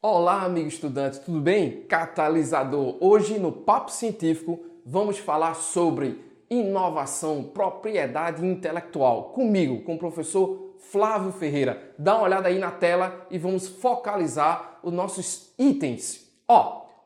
Olá, amigo estudante, tudo bem? Catalisador. Hoje no Papo Científico vamos falar sobre inovação, propriedade intelectual. Comigo, com o professor Flávio Ferreira. Dá uma olhada aí na tela e vamos focalizar os nossos itens.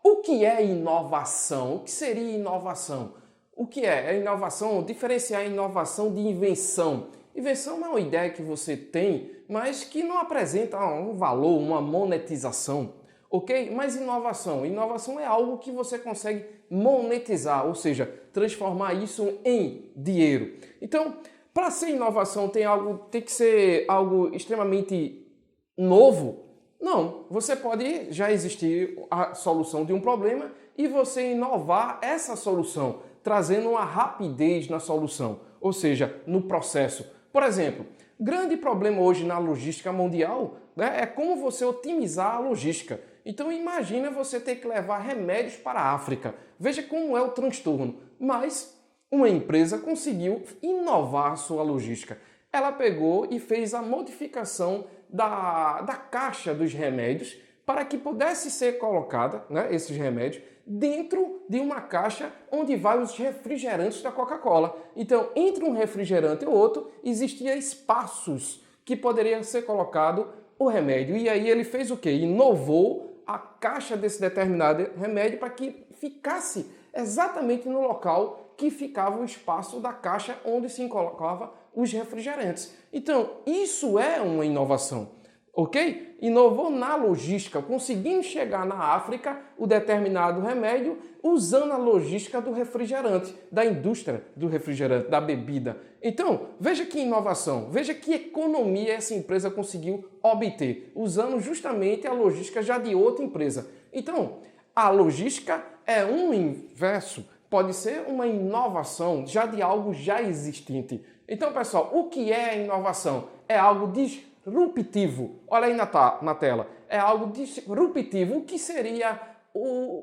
O que é inovação? O que seria inovação? O que é? É inovação, diferenciar a inovação de invenção. Invenção não é uma ideia que você tem, mas que não apresenta um valor, uma monetização, ok? Mas inovação é algo que você consegue monetizar, ou seja, transformar isso em dinheiro. Então, para ser inovação tem que ser algo extremamente novo? Não, você pode já existir a solução de um problema e você inovar essa solução, trazendo uma rapidez na solução, ou seja, no processo. Por exemplo, grande problema hoje na logística mundial, né, é como você otimizar a logística. Então imagina você ter que levar remédios para a África. Veja como é o transtorno. Mas uma empresa conseguiu inovar a sua logística. Ela pegou e fez a modificação da caixa dos remédios para que pudesse ser colocada, né, esses remédios, dentro de uma caixa onde vai os refrigerantes da Coca-Cola. Então, entre um refrigerante e outro, existia espaços que poderia ser colocado o remédio. E aí ele fez o quê? Inovou a caixa desse determinado remédio para que ficasse exatamente no local que ficava o espaço da caixa onde se colocava os refrigerantes. Então, isso é uma inovação. Ok? Inovou na logística, conseguindo chegar na África o determinado remédio usando a logística do refrigerante, da indústria do refrigerante, da bebida. Então, veja que inovação, veja que economia essa empresa conseguiu obter, usando justamente a logística já de outra empresa. Então, a logística é um inverso, pode ser uma inovação já de algo já existente. Então, pessoal, o que é inovação? É algo disruptivo. Olha aí na tela. É algo disruptivo. O que seria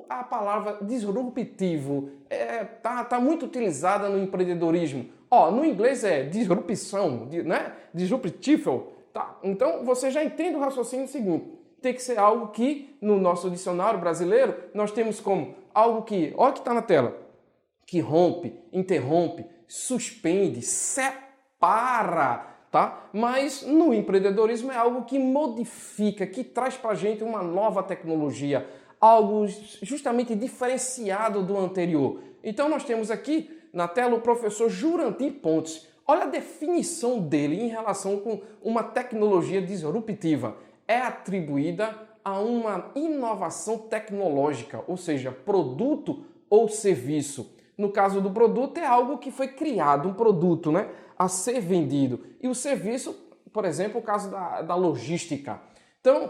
a palavra disruptivo? Tá muito utilizada no empreendedorismo. No inglês é disrupção, né? Disruptivo. Tá? Então você já entende o raciocínio seguinte. Tem que ser algo que, no nosso dicionário brasileiro, nós temos como algo que, olha que está na tela, que rompe, interrompe, suspende, separa. Tá? Mas no empreendedorismo é algo que modifica, que traz para a gente uma nova tecnologia, algo justamente diferenciado do anterior. Então nós temos aqui na tela o professor Jurandir Pontes. Olha a definição dele em relação com uma tecnologia disruptiva. É atribuída a uma inovação tecnológica, ou seja, produto ou serviço. No caso do produto, é algo que foi criado, um produto, né, a ser vendido. E o serviço, por exemplo, o caso da logística. Então,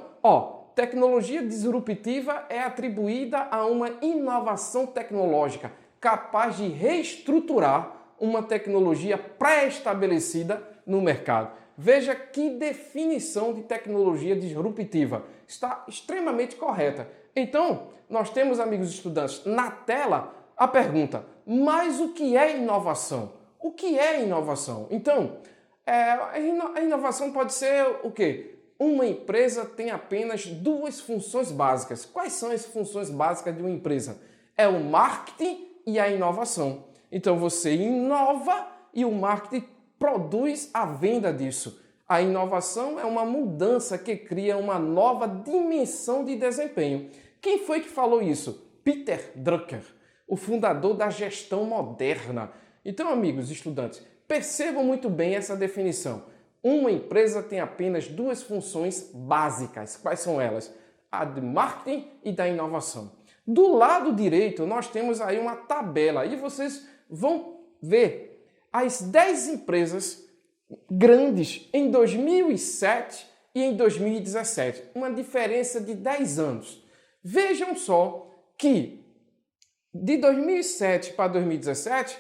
tecnologia disruptiva é atribuída a uma inovação tecnológica capaz de reestruturar uma tecnologia pré-estabelecida no mercado. Veja que definição de tecnologia disruptiva. Está extremamente correta. Então, nós temos, amigos estudantes, na tela a pergunta: mas o que é inovação? O que é inovação? Então, a inovação pode ser o quê? Uma empresa tem apenas duas funções básicas. Quais são as funções básicas de uma empresa? É o marketing e a inovação. Então, você inova e o marketing produz a venda disso. A inovação é uma mudança que cria uma nova dimensão de desempenho. Quem foi que falou isso? Peter Drucker, o fundador da gestão moderna. Então, amigos estudantes, percebam muito bem essa definição. Uma empresa tem apenas duas funções básicas. Quais são elas? A de marketing e da inovação. Do lado direito, nós temos aí uma tabela e vocês vão ver as 10 empresas grandes em 2007 e em 2017. Uma diferença de 10 anos. Vejam só que de 2007 para 2017,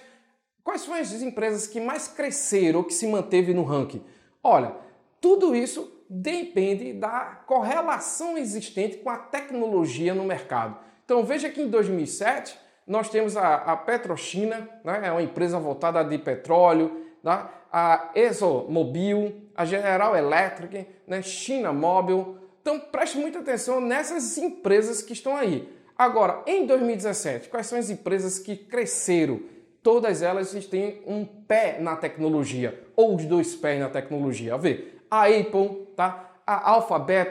quais foram as empresas que mais cresceram ou que se manteve no ranking? Olha, tudo isso depende da correlação existente com a tecnologia no mercado. Então veja que em 2007 nós temos a PetroChina, né? É uma empresa voltada de petróleo, tá? A ExxonMobil, a General Electric, né? China Mobile, Então preste muita atenção nessas empresas que estão aí. Agora, em 2017, quais são as empresas que cresceram? Todas elas têm um pé na tecnologia, ou os dois pés na tecnologia. A ver, a Apple, tá? A Alphabet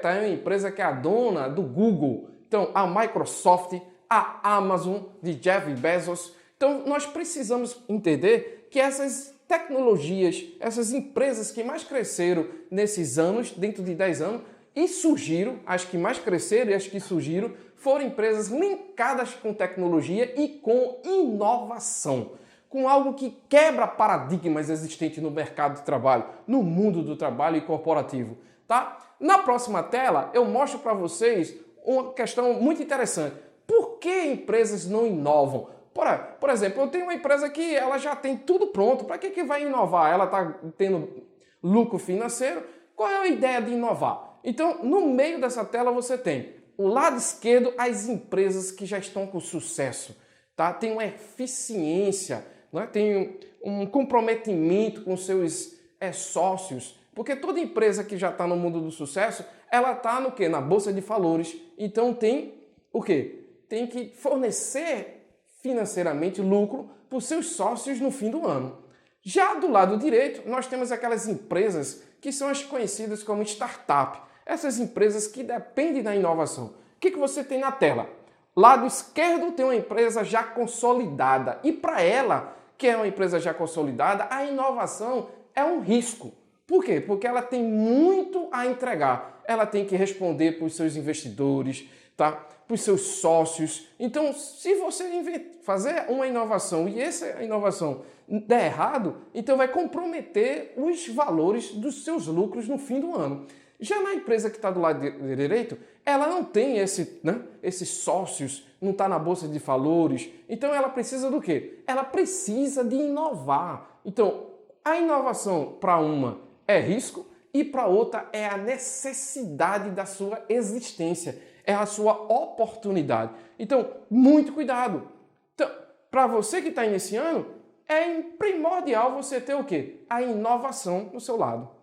é uma empresa que é a dona do Google. Então, a Microsoft, a Amazon, de Jeff Bezos. Então, nós precisamos entender que essas tecnologias, essas empresas que mais cresceram nesses anos, dentro de 10 anos, e surgiram, as que mais cresceram e as que surgiram, foram empresas linkadas com tecnologia e com inovação, com algo que quebra paradigmas existentes no mercado de trabalho, no mundo do trabalho e corporativo, tá? Na próxima tela, eu mostro para vocês uma questão muito interessante. Por que empresas não inovam? Por exemplo, eu tenho uma empresa que ela já tem tudo pronto. Para que vai inovar? Ela está tendo lucro financeiro. Qual é a ideia de inovar? Então, no meio dessa tela você tem o lado esquerdo, as empresas que já estão com sucesso, tá? Tem uma eficiência, né? Tem um comprometimento com seus sócios, porque toda empresa que já está no mundo do sucesso, ela está no quê? Na bolsa de valores. Então tem o quê? Tem que fornecer financeiramente lucro para os seus sócios no fim do ano. Já do lado direito, nós temos aquelas empresas que são as conhecidas como startup. Essas empresas que dependem da inovação. O que você tem na tela? Lado esquerdo tem uma empresa já consolidada. E para ela, que é uma empresa já consolidada, a inovação é um risco. Por quê? Porque ela tem muito a entregar. Ela tem que responder para os seus investidores, tá? Para os seus sócios. Então, se você fazer uma inovação e essa inovação der errado, então vai comprometer os valores dos seus lucros no fim do ano. Já na empresa que está do lado direito, ela não tem esses sócios, não está na bolsa de valores. Então ela precisa do quê? Ela precisa de inovar. Então a inovação para uma é risco e para outra é a necessidade da sua existência, é a sua oportunidade. Então muito cuidado. Então, para você que está iniciando, é primordial você ter o quê? A inovação no seu lado.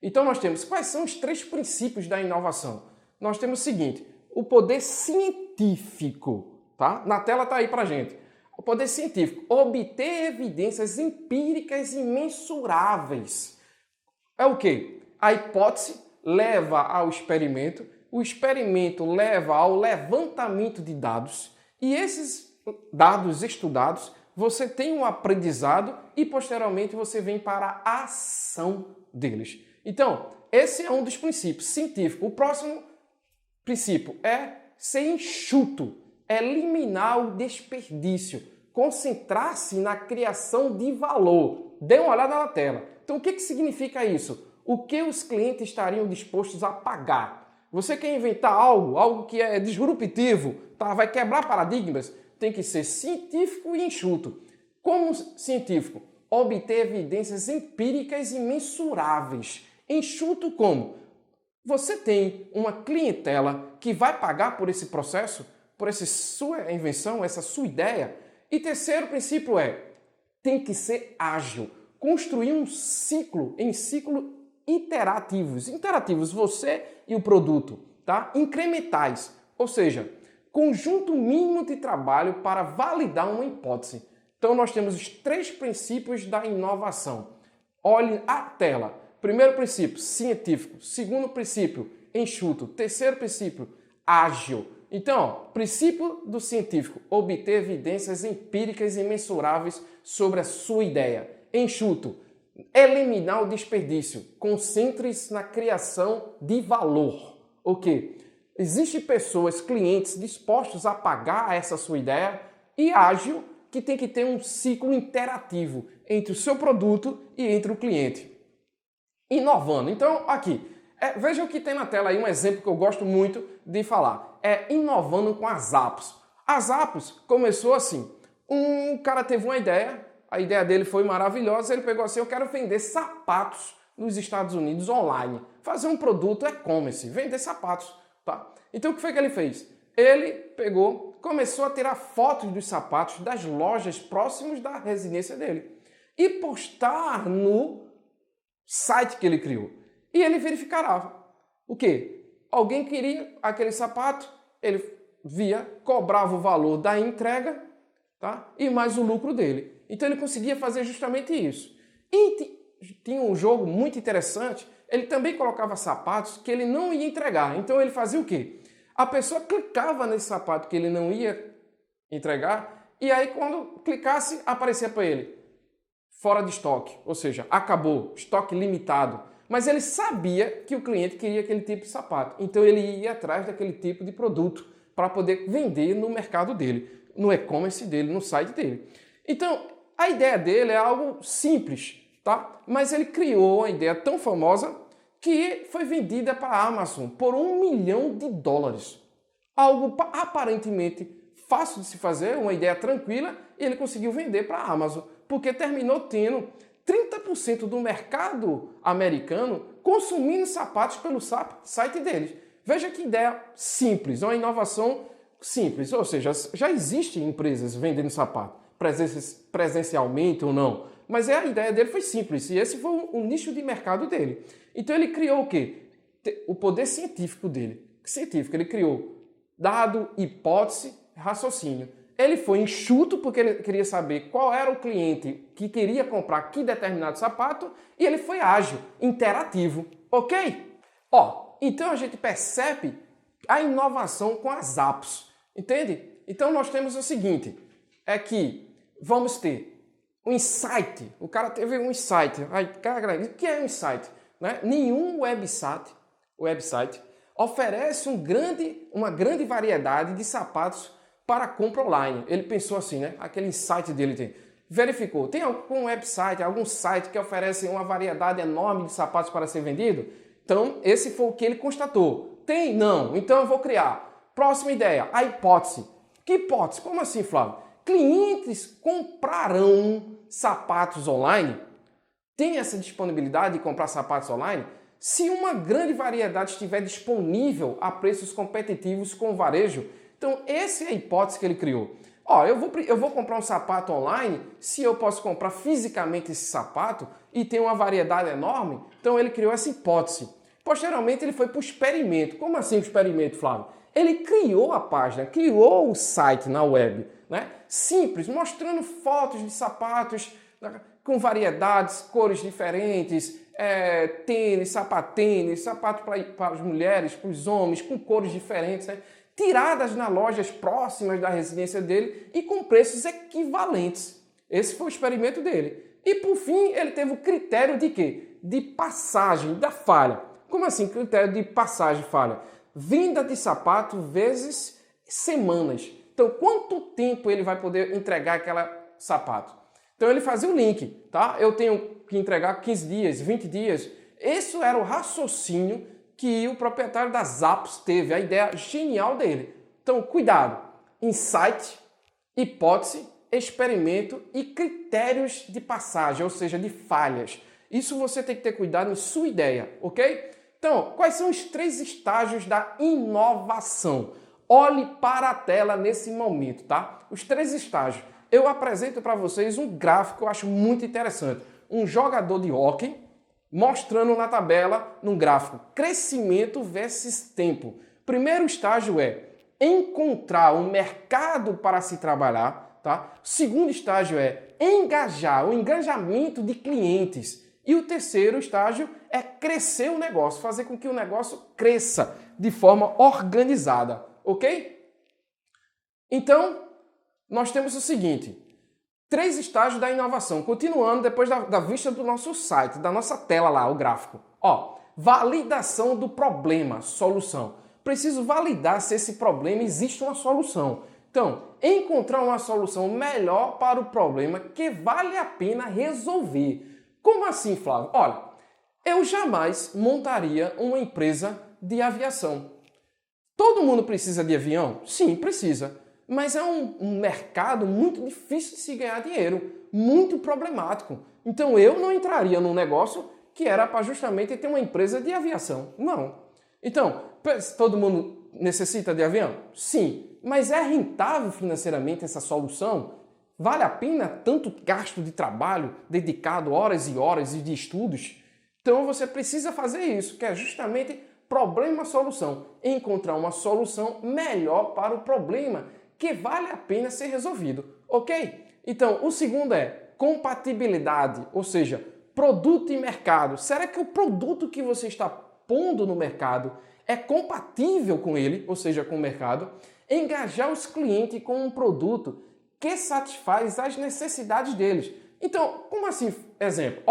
Então nós temos, quais são os 3 princípios da inovação? Nós temos o seguinte, o poder científico, tá? Na tela está aí para gente. O poder científico, obter evidências empíricas e mensuráveis. É o quê? A hipótese leva ao experimento, o experimento leva ao levantamento de dados e esses dados estudados, você tem um aprendizado e posteriormente você vem para a ação deles. Então, esse é um dos princípios científicos. O próximo princípio é ser enxuto, eliminar o desperdício, concentrar-se na criação de valor. Dê uma olhada na tela. Então, o que significa isso? O que os clientes estariam dispostos a pagar? Você quer inventar algo que é disruptivo, tá? Vai quebrar paradigmas? Tem que ser científico e enxuto. Como científico? Obter evidências empíricas e mensuráveis. Enxuto como? Você tem uma clientela que vai pagar por esse processo, por essa sua invenção, essa sua ideia. E terceiro princípio tem que ser ágil. Construir um ciclo em ciclo iterativos. Iterativos, você e o produto, tá? Incrementais, ou seja, conjunto mínimo de trabalho para validar uma hipótese. Então nós temos os 3 princípios da inovação. Olhe a tela. Primeiro princípio, científico. Segundo princípio, enxuto. Terceiro princípio, ágil. Então, princípio do científico, obter evidências empíricas e mensuráveis sobre a sua ideia. Enxuto, eliminar o desperdício. Concentre-se na criação de valor. O quê? Existem pessoas, clientes dispostos a pagar essa sua ideia. E ágil, que tem que ter um ciclo interativo entre o seu produto e entre o cliente. Inovando. Então, aqui, veja o que tem na tela aí, um exemplo que eu gosto muito de falar. É inovando com as apps. As apps começou assim. Um cara teve uma ideia, a ideia dele foi maravilhosa, ele pegou assim, eu quero vender sapatos nos Estados Unidos online. Fazer um produto e-commerce, vender sapatos, tá? Então, o que foi que ele fez? Ele pegou, começou a tirar fotos dos sapatos das lojas próximas da residência dele e postar no site que ele criou. E ele verificava. O quê? Alguém queria aquele sapato, ele via, cobrava o valor da entrega, tá? E mais o lucro dele. Então ele conseguia fazer justamente isso. E tinha um jogo muito interessante, ele também colocava sapatos que ele não ia entregar. Então ele fazia o quê? A pessoa clicava nesse sapato que ele não ia entregar, e aí quando clicasse, aparecia para ele fora de estoque, ou seja, acabou, estoque limitado. Mas ele sabia que o cliente queria aquele tipo de sapato, então ele ia atrás daquele tipo de produto para poder vender no mercado dele, no e-commerce dele, no site dele. Então, a ideia dele é algo simples, tá? Mas ele criou uma ideia tão famosa que foi vendida para a Amazon por $1 milhão. Algo aparentemente fácil de se fazer, uma ideia tranquila, e ele conseguiu vender para a Amazon, porque terminou tendo 30% do mercado americano consumindo sapatos pelo site deles. Veja que ideia simples, uma inovação simples, ou seja, já existem empresas vendendo sapato, presencialmente ou não, mas a ideia dele foi simples, e esse foi o nicho de mercado dele. Então ele criou o quê? O poder científico dele. Científico, ele criou dado, hipótese, raciocínio. Ele foi enxuto porque ele queria saber qual era o cliente que queria comprar que determinado sapato, e ele foi ágil, interativo, ok? Então a gente percebe a inovação com as apps, entende? Então nós temos o seguinte, é que vamos ter um insight, o cara teve um insight, o que é um insight? Né? Nenhum website oferece uma grande variedade de sapatos para compra online. Ele pensou assim, né? Aquele insight dele tem. Verificou. Tem algum website, algum site que oferece uma variedade enorme de sapatos para ser vendido? Então, esse foi o que ele constatou. Tem? Não. Então, eu vou criar. Próxima ideia, a hipótese. Que hipótese? Como assim, Flávio? Clientes comprarão sapatos online? Tem essa disponibilidade de comprar sapatos online? Se uma grande variedade estiver disponível a preços competitivos com o varejo, então essa é a hipótese que ele criou. Eu vou comprar um sapato online, se eu posso comprar fisicamente esse sapato e tem uma variedade enorme, então ele criou essa hipótese. Posteriormente ele foi para o experimento. Como assim o experimento, Flávio? Ele criou a página, criou o site na web, né? Simples, mostrando fotos de sapatos com variedades, cores diferentes, tênis, sapato para as mulheres, para os homens, com cores diferentes, né? Tiradas nas lojas próximas da residência dele e com preços equivalentes. Esse foi o experimento dele. E por fim, ele teve o critério de quê? De passagem da falha. Como assim critério de passagem falha? Venda de sapato vezes semanas. Então, quanto tempo ele vai poder entregar aquele sapato? Então, ele fazia o link, tá? Eu tenho que entregar 15 dias, 20 dias. Esse era o raciocínio que o proprietário das apps teve, a ideia genial dele. Então, cuidado. Insight, hipótese, experimento e critérios de passagem, ou seja, de falhas. Isso você tem que ter cuidado em sua ideia, ok? Então, quais são os 3 estágios da inovação? Olhe para a tela nesse momento, tá? Os 3 estágios. Eu apresento para vocês um gráfico que eu acho muito interessante. Um jogador de hóquei mostrando na tabela, num gráfico, crescimento versus tempo. Primeiro estágio é encontrar um mercado para se trabalhar, tá? Segundo estágio é engajar, o engajamento de clientes. E o terceiro estágio é crescer o negócio, fazer com que o negócio cresça de forma organizada, ok? Então, nós temos o seguinte, 3 estágios da inovação, continuando depois da vista do nosso site, da nossa tela lá, o gráfico. Validação do problema, solução. Preciso validar se esse problema existe uma solução. Então, encontrar uma solução melhor para o problema que vale a pena resolver. Como assim, Flávio? Olha, eu jamais montaria uma empresa de aviação. Todo mundo precisa de avião? Sim, precisa. Mas é um mercado muito difícil de se ganhar dinheiro, muito problemático. Então eu não entraria num negócio que era para justamente ter uma empresa de aviação. Não. Então, todo mundo necessita de avião? Sim. Mas é rentável financeiramente essa solução? Vale a pena tanto gasto de trabalho, dedicado horas e horas de estudos? Então você precisa fazer isso, que é justamente problema-solução, encontrar uma solução melhor para o problema que vale a pena ser resolvido, ok? Então, o segundo é compatibilidade, ou seja, produto e mercado. Será que o produto que você está pondo no mercado é compatível com ele, ou seja, com o mercado? Engajar os clientes com um produto que satisfaz as necessidades deles. Então, como assim? Exemplo,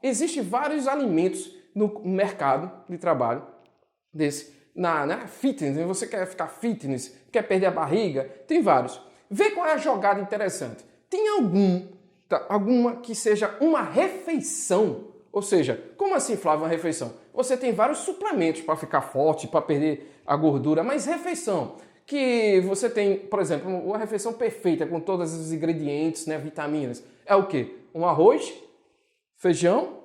existem vários alimentos no mercado de trabalho na fitness, você quer ficar fitness, quer perder a barriga, tem vários. Vê qual é a jogada interessante. Tem alguma que seja uma refeição? Ou seja, como assim, Flávio, uma refeição? Você tem vários suplementos para ficar forte, para perder a gordura, mas refeição, que você tem, por exemplo, uma refeição perfeita com todos os ingredientes, né, vitaminas, é o quê? Um arroz, feijão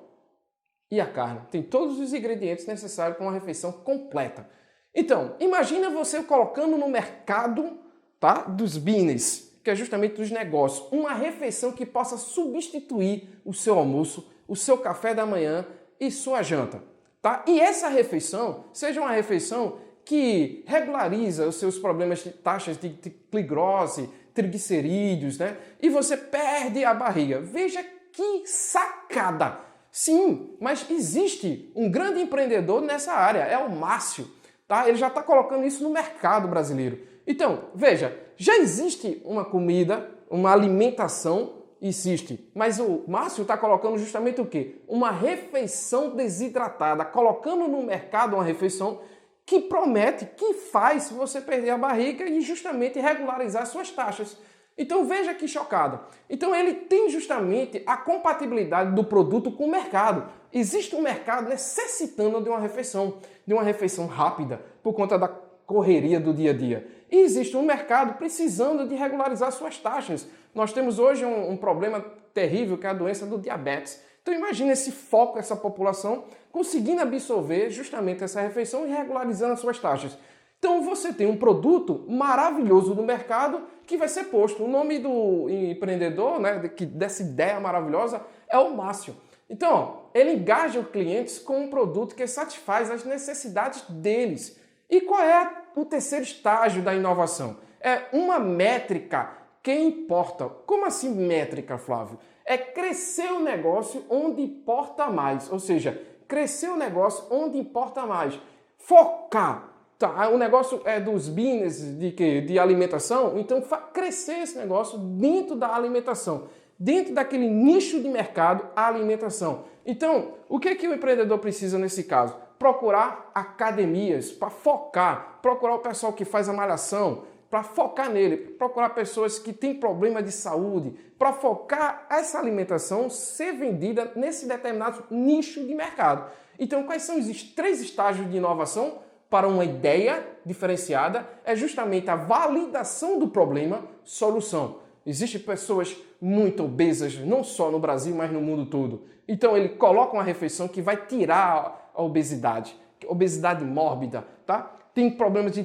e a carne. Tem todos os ingredientes necessários para uma refeição completa. Então, imagina você colocando no mercado, tá, dos business, que é justamente dos negócios, uma refeição que possa substituir o seu almoço, o seu café da manhã e sua janta, tá? E essa refeição seja uma refeição que regulariza os seus problemas de taxas de glicose, triglicerídeos, né? E você perde a barriga. Veja que sacada! Sim, mas existe um grande empreendedor nessa área, é o Márcio, tá? Ele já está colocando isso no mercado brasileiro. Então, veja, já existe uma comida, uma alimentação, existe, mas o Márcio está colocando justamente o quê? Uma refeição desidratada, colocando no mercado uma refeição que promete, que faz você perder a barriga e justamente regularizar suas taxas. Então veja que chocado. Então ele tem justamente a compatibilidade do produto com o mercado. Existe um mercado necessitando de uma refeição rápida, por conta da correria do dia a dia. E existe um mercado precisando de regularizar suas taxas. Nós temos hoje um problema terrível, que é a doença do diabetes. Então imagine esse foco, essa população, conseguindo absorver justamente essa refeição e regularizando as suas taxas. Então você tem um produto maravilhoso no mercado que vai ser posto. O nome do empreendedor, né, dessa ideia maravilhosa, é o Márcio. Então, ele engaja os clientes com um produto que satisfaz as necessidades deles. E qual é o terceiro estágio da inovação? É uma métrica que importa. Como assim métrica, Flávio? É crescer o negócio onde importa mais. Ou seja, crescer o negócio onde importa mais. Focar. Tá, o negócio é dos business de alimentação, então crescer esse negócio dentro da alimentação, dentro daquele nicho de mercado, a alimentação. Então, o que o empreendedor precisa nesse caso? Procurar academias para focar, procurar o pessoal que faz a malhação, para focar nele, procurar pessoas que têm problema de saúde, para focar essa alimentação ser vendida nesse determinado nicho de mercado. Então, quais são os 3 estágios de inovação? Para uma ideia diferenciada é justamente a validação do problema, solução. Existem pessoas muito obesas, não só no Brasil, mas no mundo todo. Então ele coloca uma refeição que vai tirar a obesidade mórbida, tá? Tem problemas de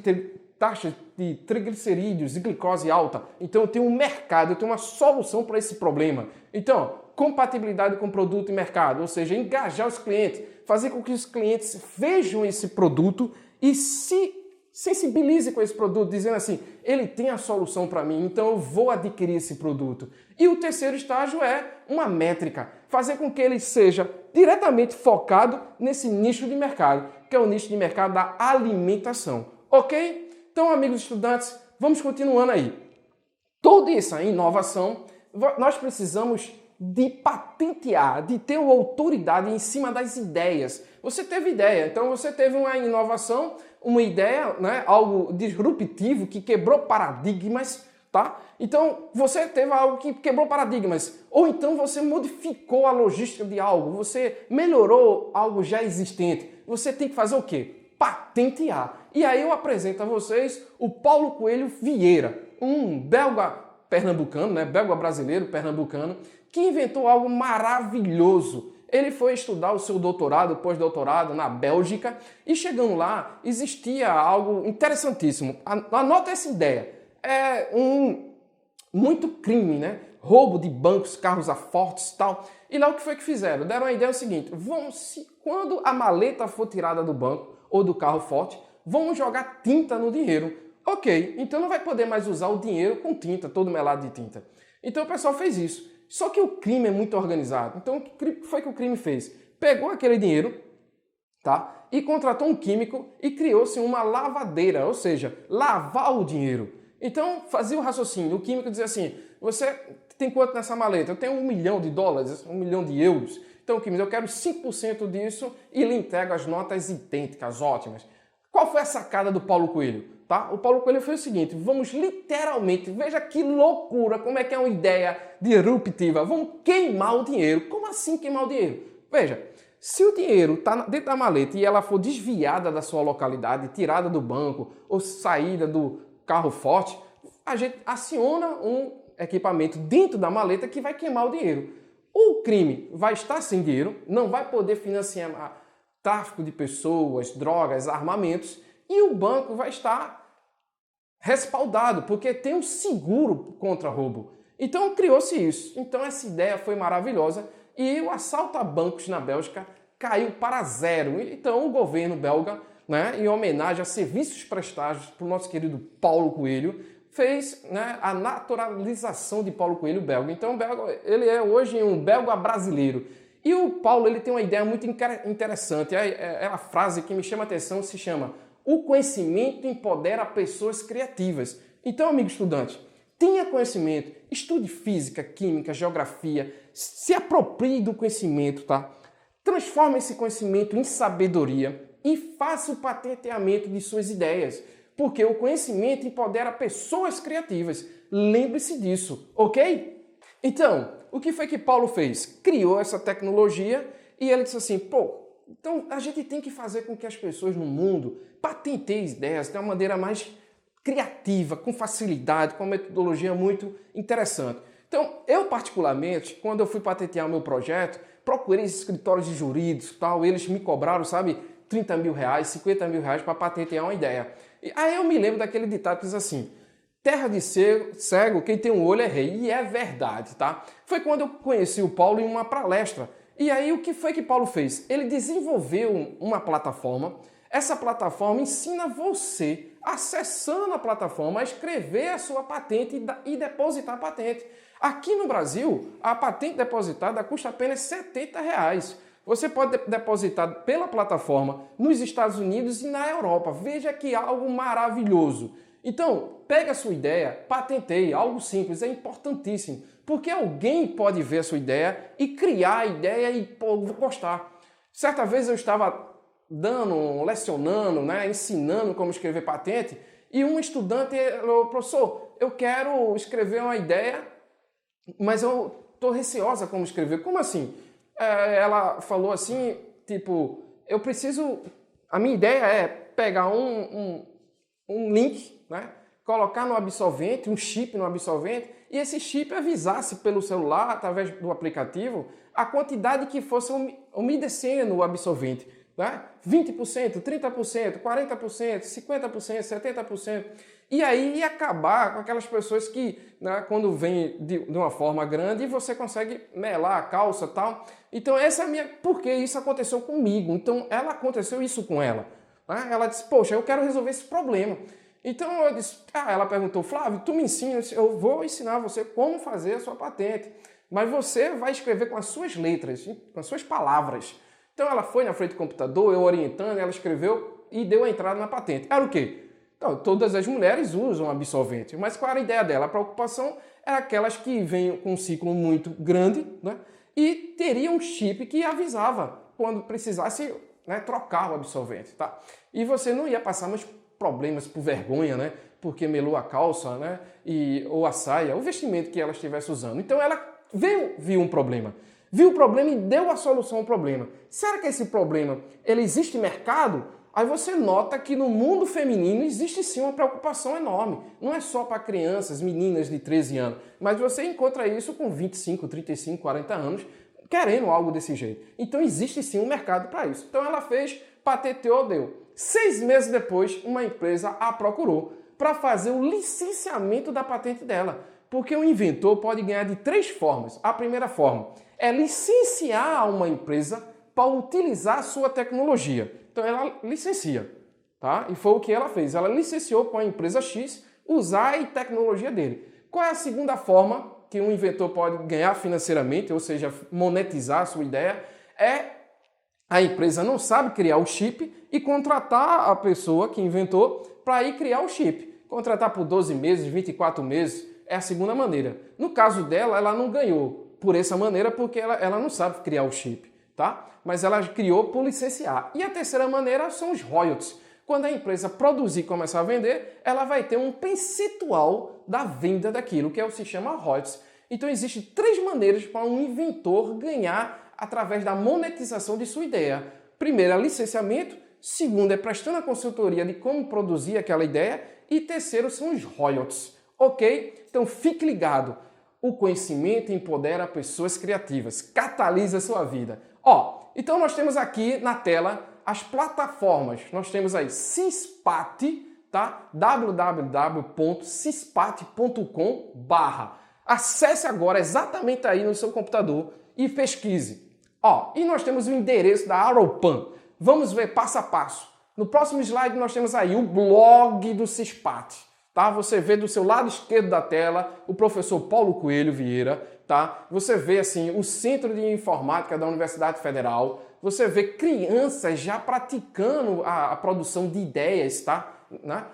taxa de triglicerídeos e glicose alta. Então eu tenho um mercado, eu tenho uma solução para esse problema. Então, compatibilidade com produto e mercado, ou seja, engajar os clientes, fazer com que os clientes vejam esse produto e se sensibilize com esse produto, dizendo assim, ele tem a solução para mim, então eu vou adquirir esse produto. E o terceiro estágio é uma métrica, fazer com que ele seja diretamente focado nesse nicho de mercado, que é o nicho de mercado da alimentação. Ok? Então, amigos estudantes, vamos continuando aí. Toda essa inovação, nós precisamos de patentear, de ter uma autoridade em cima das ideias. Você teve ideia, então você teve uma inovação, uma ideia, né, algo disruptivo que quebrou paradigmas, tá? Então você teve algo que quebrou paradigmas, ou então você modificou a logística de algo, você melhorou algo já existente. Você tem que fazer o quê? Patentear. E aí eu apresento a vocês o Paulo Coelho Vieira, um belga pernambucano, né, belga brasileiro pernambucano, que inventou algo maravilhoso. Ele foi estudar o seu doutorado, pós-doutorado na Bélgica e chegando lá existia algo interessantíssimo. Anota essa ideia. É muito crime, né? roubo de bancos, carros a fortes e tal. E lá o que foi que fizeram? Deram a ideia seguinte, quando a maleta for tirada do banco ou do carro forte, vamos jogar tinta no dinheiro. Ok, então não vai poder mais usar o dinheiro com tinta, todo melado de tinta. Então o pessoal fez isso. Só que o crime é muito organizado. Então o que foi que o crime fez? Pegou aquele dinheiro, tá? E contratou um químico e criou-se uma lavadeira, ou seja, lavar o dinheiro. Então fazia o raciocínio, o químico dizia assim, você tem quanto nessa maleta? Eu tenho $1 milhão, $1 milhão. Então o químico, eu quero 5% disso e lhe entrego as notas idênticas, ótimas. Qual foi a sacada do Paulo Coelho? Tá? O Paulo Coelho fez o seguinte, vamos literalmente, veja que loucura, como é que é uma ideia disruptiva, vamos queimar o dinheiro. Como assim queimar o dinheiro? Veja, se o dinheiro está dentro da maleta e ela for desviada da sua localidade, tirada do banco ou saída do carro forte, a gente aciona um equipamento dentro da maleta que vai queimar o dinheiro. O crime vai estar sem dinheiro, não vai poder financiar tráfico de pessoas, drogas, armamentos, e o banco vai estar respaldado, porque tem um seguro contra roubo. Então criou-se isso. Então essa ideia foi maravilhosa e o assalto a bancos na Bélgica caiu para zero. Então o governo belga, né, em homenagem a serviços prestados para o nosso querido Paulo Coelho, fez, né, a naturalização de Paulo Coelho belga. Então ele é hoje um belga brasileiro. E o Paulo ele tem uma ideia muito interessante. É a frase que me chama a atenção, se chama "O conhecimento empodera pessoas criativas". Então, amigo estudante, tenha conhecimento, estude física, química, geografia, se aproprie do conhecimento, tá? Transforme esse conhecimento em sabedoria e faça o patenteamento de suas ideias, porque o conhecimento empodera pessoas criativas. Lembre-se disso, ok? Então, o que foi que Paulo fez? Criou essa tecnologia e ele disse assim, então a gente tem que fazer com que as pessoas no mundo patenteiem ideias de uma maneira mais criativa, com facilidade, com uma metodologia muito interessante. Então, eu particularmente, quando eu fui patentear o meu projeto, procurei escritórios de jurídicos, tal, eles me cobraram, sabe, R$30 mil, R$50 mil para patentear uma ideia. E aí eu me lembro daquele ditado que diz assim, terra de cego, quem tem um olho é rei. E é verdade, tá? Foi quando eu conheci o Paulo em uma palestra. E aí o que foi que Paulo fez? Ele desenvolveu uma plataforma. Essa plataforma ensina você, acessando a plataforma, a escrever a sua patente e depositar a patente. Aqui no Brasil, a patente depositada custa apenas R$70. Você pode depositar pela plataforma nos Estados Unidos e na Europa. Veja que algo maravilhoso. Então, pega a sua ideia, patenteie, algo simples, é importantíssimo, porque alguém pode ver a sua ideia e criar a ideia e postar. Certa vez eu estava lecionando, né, ensinando como escrever patente, e um estudante falou, professor, eu quero escrever uma ideia, mas eu estou receosa como escrever. Como assim? Ela falou assim, tipo, a minha ideia é pegar um link, né? Colocar no absorvente, um chip no absorvente, e esse chip avisasse pelo celular, através do aplicativo, a quantidade que fosse umedecendo o absorvente. Né? 20%, 30%, 40%, 50%, 70%. E aí ia acabar com aquelas pessoas que, né, quando vem de uma forma grande, você consegue melar a calça e tal. Então essa é a minha... Porque isso aconteceu comigo. Então aconteceu isso com ela. Ela disse, poxa, eu quero resolver esse problema. Então eu disse, ela perguntou, Flávio, tu me ensina? Eu vou ensinar você como fazer a sua patente, mas você vai escrever com as suas letras, com as suas palavras. Então ela foi na frente do computador, eu orientando, ela escreveu e deu a entrada na patente. Era o quê? Então, todas as mulheres usam absorvente, mas qual era a ideia dela? A preocupação era aquelas que vêm com um ciclo muito grande, né? E teria um chip que avisava quando precisasse, né, trocar o absorvente, tá? E você não ia passar mais problemas por vergonha, né? Porque melou a calça, né? Ou a saia, o vestimento que ela estivesse usando. Então ela viu um problema. Viu o problema e deu a solução ao problema. Será que esse problema ele existe em mercado? Aí você nota que no mundo feminino existe sim uma preocupação enorme. Não é só para crianças, meninas de 13 anos, mas você encontra isso com 25, 35, 40 anos, querendo algo desse jeito. Então existe sim um mercado para isso. Então ela fez, patenteou, deu. 6 meses depois, uma empresa a procurou para fazer o licenciamento da patente dela. Porque o inventor pode ganhar de 3 formas. A primeira forma é licenciar uma empresa para utilizar a sua tecnologia. Então ela licencia, tá? E foi o que ela fez. Ela licenciou para a empresa X usar a tecnologia dele. Qual é a segunda forma que um inventor pode ganhar financeiramente, ou seja, monetizar a sua ideia? É a empresa não sabe criar o chip e contratar a pessoa que inventou para ir criar o chip. Contratar por 12 meses, 24 meses, é a segunda maneira. No caso dela, ela não ganhou por essa maneira porque ela não sabe criar o chip, tá? Mas ela criou por licenciar. E a terceira maneira são os royalties. Quando a empresa produzir e começar a vender, ela vai ter um percentual da venda daquilo, que se chama royalties. Então existem 3 maneiras para um inventor ganhar através da monetização de sua ideia. Primeiro é licenciamento, segundo é prestando a consultoria de como produzir aquela ideia e terceiro são os royalties, ok? Então fique ligado, o conhecimento empodera pessoas criativas, catalisa a sua vida. Então nós temos aqui na tela as plataformas, nós temos aí Syspat, tá? www.syspat.com/. Acesse agora exatamente aí no seu computador e pesquise. E nós temos o endereço da Aropan. Vamos ver passo a passo. No próximo slide nós temos aí o blog do Syspat, tá? Você vê do seu lado esquerdo da tela o professor Paulo Coelho Vieira, tá? Você vê assim o Centro de Informática da Universidade Federal. Você vê crianças já praticando a produção de ideias, tá? Né?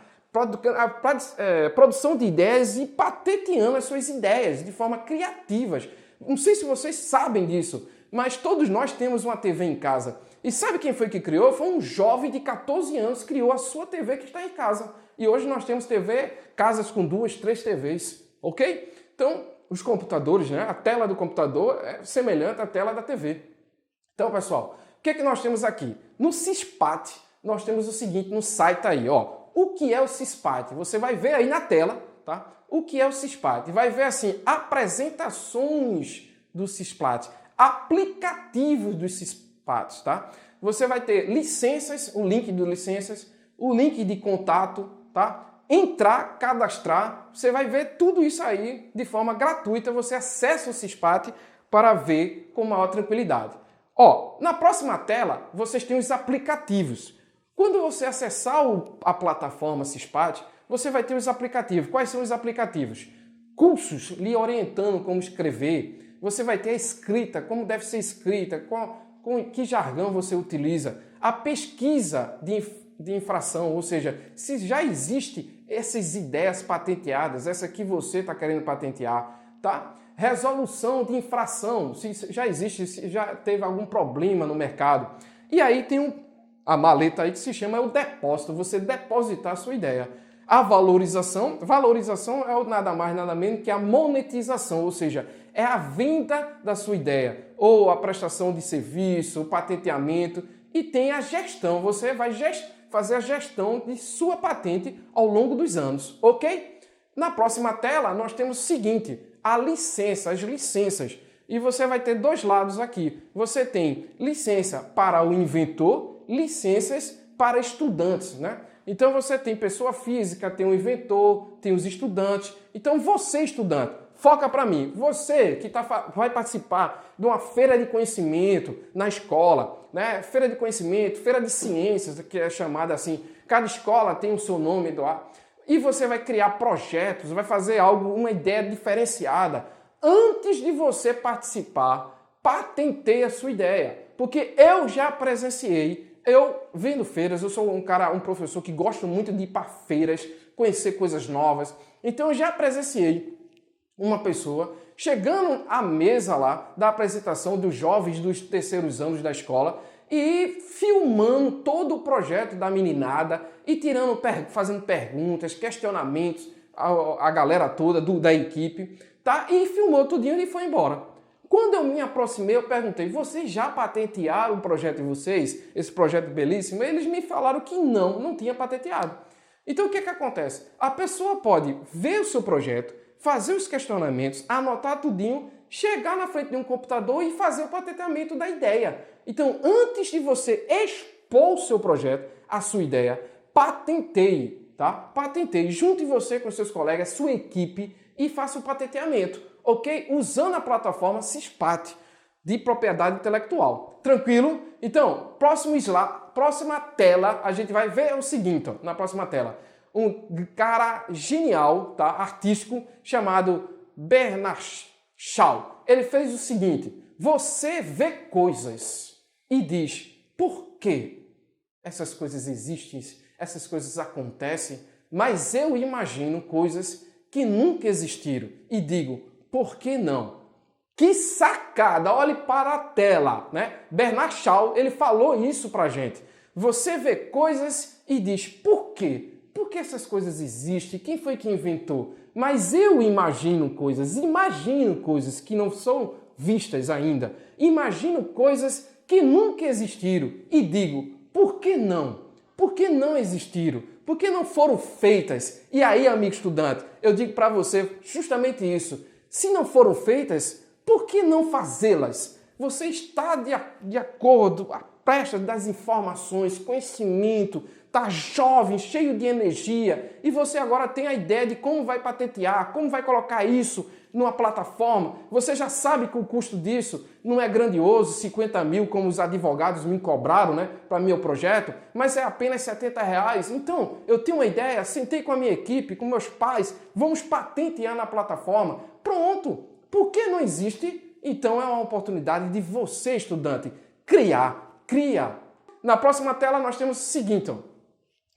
Produção de ideias e patenteando as suas ideias de forma criativas. Não sei se vocês sabem disso, mas todos nós temos uma TV em casa. E sabe quem foi que criou? Foi um jovem de 14 anos que criou a sua TV que está em casa. E hoje nós temos casas com 2, 3 TVs, ok? Então, os computadores, né? A tela do computador é semelhante à tela da TV. Então, pessoal, o que nós temos aqui? No Syspat, nós temos o seguinte no site aí, O que é o Syspat? Você vai ver aí na tela, tá? O que é o Syspat? Vai ver assim, apresentações do Syspat, aplicativos do Syspat, tá? Você vai ter licenças, o link de licenças, o link de contato, tá? Entrar, cadastrar, você vai ver tudo isso aí de forma gratuita, você acessa o Syspat para ver com maior tranquilidade. Na próxima tela, vocês têm os aplicativos. Quando você acessar a plataforma Syspat, você vai ter os aplicativos. Quais são os aplicativos? Cursos lhe orientando como escrever. Você vai ter a escrita, como deve ser escrita, com que jargão você utiliza. A pesquisa de infração, ou seja, se já existe essas ideias patenteadas, essa que você está querendo patentear, tá? Resolução de infração, se já existe, se já teve algum problema no mercado. E aí tem a maleta aí que se chama o depósito, você depositar a sua ideia. A valorização é nada mais, nada menos que a monetização, ou seja, é a venda da sua ideia, ou a prestação de serviço, o patenteamento, e tem a gestão, você vai fazer a gestão de sua patente ao longo dos anos, ok? Na próxima tela, nós temos o seguinte, as licenças. E você vai ter 2 lados aqui. Você tem licença para o inventor, licenças para estudantes, né? Então você tem pessoa física, tem o inventor, tem os estudantes. Então você, estudante, foca para mim. Você que vai participar de uma feira de conhecimento na escola, né? Feira de conhecimento, feira de ciências, que é chamada assim. Cada escola tem o seu nome lá. E você vai criar projetos, vai fazer uma ideia diferenciada. Antes de você participar, patenteie a sua ideia. Porque eu já presenciei, eu vendo feiras, eu sou um professor que gosta muito de ir para feiras, conhecer coisas novas. Então eu já presenciei uma pessoa chegando à mesa lá da apresentação dos jovens dos terceiros anos da escola e filmando todo o projeto da meninada e fazendo perguntas, questionamentos, a galera toda da equipe, tá? E filmou tudinho e foi embora. Quando eu me aproximei, eu perguntei, vocês já patentearam o projeto de vocês? Esse projeto belíssimo? Eles me falaram que não tinha patenteado. Então o que acontece? A pessoa pode ver o seu projeto, fazer os questionamentos, anotar tudinho, chegar na frente de um computador e fazer o patenteamento da ideia. Então, antes de você expor o seu projeto, a sua ideia, patenteie, tá? Patenteie, junte você com seus colegas, sua equipe, e faça o patenteamento, ok? Usando a plataforma SysPat de propriedade intelectual. Tranquilo? Então, próximo slide, próxima tela, a gente vai ver o seguinte, ó, na próxima tela. Um cara genial, tá? Artístico, chamado Bernard Shaw. Ele fez o seguinte: você vê coisas e diz, por que essas coisas existem, essas coisas acontecem, mas eu imagino coisas que nunca existiram e digo, por que não? Que sacada! Olhe para a tela, né? Bernard Shaw, ele falou isso pra gente. Você vê coisas e diz, por quê? Por que essas coisas existem? Quem foi que inventou? Mas eu imagino coisas que não são vistas ainda. Imagino coisas que nunca existiram e digo, por que não? Por que não existiram? Por que não foram feitas? E aí, amigo estudante, eu digo para você justamente isso. Se não foram feitas, por que não fazê-las? Você está de acordo, a presta das informações, conhecimento, está jovem, cheio de energia, e você agora tem a ideia de como vai patentear, como vai colocar isso numa plataforma. Você já sabe que o custo disso não é grandioso, 50 mil, como os advogados me cobraram, né, para meu projeto, mas é apenas 70 reais. Então, eu tenho uma ideia, sentei com a minha equipe, com meus pais, vamos patentear na plataforma. Pronto! Por que não existe? Então é uma oportunidade de você, estudante, criar. Na próxima tela nós temos o seguinte, ó,